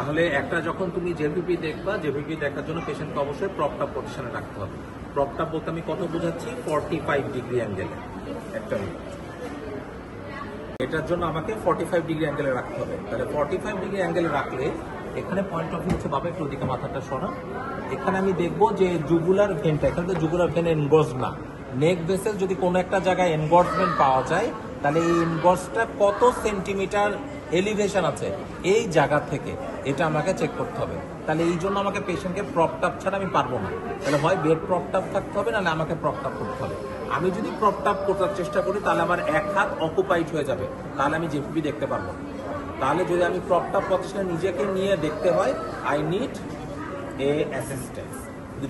তাহলে একটা যখন তুমি জেভিপি দেখবা, জেভিপি দেখার জন্য পেশেন্টকে অবশ্যই প্রপটা পজিশনে রাখতে হবে। প্রপটা বলতে আমি কত বোঝাচ্ছি? 45 ডিগ্রি অ্যাঙ্গেলে। একটা মিনিট, এটার জন্য আমাকে 45 ডিগ্রি অ্যাঙ্গেলে রাখতে হবে। তাহলে 45 ডিগ্রি অ্যাঙ্গেলে রাখলে এখানে পয়েন্ট অফ ভিউ হচ্ছে, বাবা একটু ওদিকে মাথাটা সরা, এখানে আমি দেখবো যে জুগুলার ভেনটা, এখানে তো জুগুলার ভেন এনগজ না, নেক ভেসেল যদি কোনো একটা জায়গায় এনগজমেন্ট পাওয়া যায়, তাহলে এই এনগজটা কত সেন্টিমিটার এলিভেশন আছে এই জায়গা থেকে, এটা আমাকে চেক করতে হবে। তাহলে এই জন্য আমাকে পেশেন্টকে প্রপটাপ ছাড়া আমি পারবো না। তাহলে হয় বেড প্রপটাপ থাকতে হবে, নাহলে আমাকে প্রপটাপ করতে হবে। আমি যদি প্রপটাপ করার চেষ্টা করি তাহলে আমার এক হাত অকুপাইড হয়ে যাবে, তাহলে আমি জেভিপি দেখতে পারবো না। তাহলে যদি আমি প্রপটাপ পজিশনে নিজেকে নিয়ে দেখতে হয়, আই নিড এ অ্যাসিস্ট্যান্স।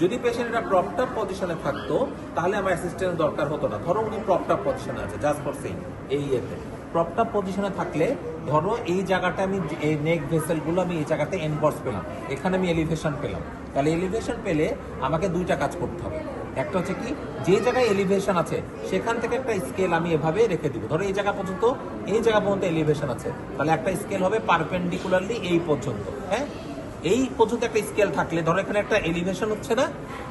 যদি পেশেন্ট এটা প্রপটাপ পজিশনে থাকতো তাহলে আমার অ্যাসিস্ট্যান্স দরকার হতো না। ধরো উনি প্রপটাপ পজিশনে আছে, জাস্ট ফর সেইং এই এতে প্রপটাপ পজিশনে থাকলে ধরো এই জায়গাটা আমি এই নেক ভেসেলগুলো আমি এই জায়গাতে এনগজ পেলাম, এখানে আমি এলিভেশন পেলাম। তাহলে এলিভেশন পেলে আমাকে দুইটা কাজ করতে হবে। একটা হচ্ছে কি, যে জায়গায় এলিভেশন আছে সেখান থেকে একটা স্কেল আমি এভাবে রেখে দিব। ধরো এই জায়গা পর্যন্ত, এই জায়গা পর্যন্ত এলিভেশন আছে, তাহলে একটা স্কেল হবে পারপেন্ডিকুলারলি এই পর্যন্ত। হ্যাঁ, এই পর্যন্ত একটা স্কেল থাকলে ধরো এখানে একটা এলিভেশন হচ্ছে না,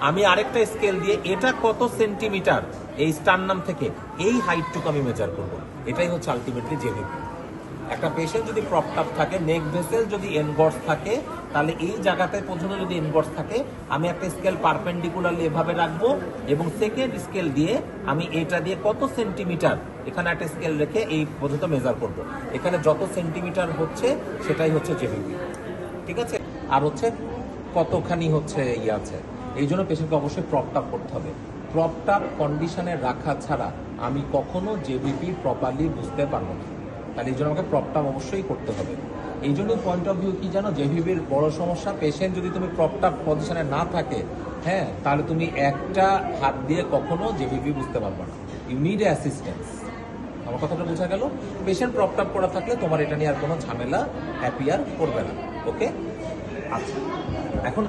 আমি আরেকটা স্কেল দিয়ে এটা কত সেন্টিমিটার এই স্টারনাম থেকে এই হাইটটুকু আমি মেজার করব। এটাই হচ্ছে আলটিমেটলি জেভিপি। একটা পেশেন্ট যদি প্রপটাপ থাকে, নেক ভেসেল যদি এনগর্স থাকে, তাহলে এই জায়গাতে পর্যন্ত যদি এনগর্স থাকে, আমি একটা স্কেল পারপেন্ডিকুলারলি এভাবে রাখবো এবং সেকেন্ড স্কেল দিয়ে আমি এটা দিয়ে কত সেন্টিমিটার, এখানে একটা স্কেল রেখে এই পর্যন্ত মেজার করব। এখানে যত সেন্টিমিটার হচ্ছে সেটাই হচ্ছে জেভিপি। ঠিক আছে? আর হচ্ছে কতখানি হচ্ছে ইয়ে আছে, এই জন্য পেশেন্টকে অবশ্যই প্রপটাপ করতে হবে। প্রপটাপ কন্ডিশনে রাখা ছাড়া আমি কখনো জেভিপি প্রপারলি বুঝতে পারবো না। তাহলে এই জন্য আমাকে প্রপটাপ অবশ্যই করতে হবে। এই জন্য পয়েন্ট অফ ভিউ কি জানো, জেভিপির বড় সমস্যা, পেশেন্ট যদি তুমি প্রপটাপ পজিশনে না থাকে, হ্যাঁ, তাহলে তুমি একটা হাত দিয়ে কখনো জেভিপি বুঝতে পারবে না। You need a assistance. আমার কথাটা বোঝা গেল? পেশেন্ট প্রপটাপ করা থাকলে তোমার এটা নিয়ে আর কোনো ঝামেলা অ্যাপিয়ার করবে না। ওকে, আচ্ছা, এখন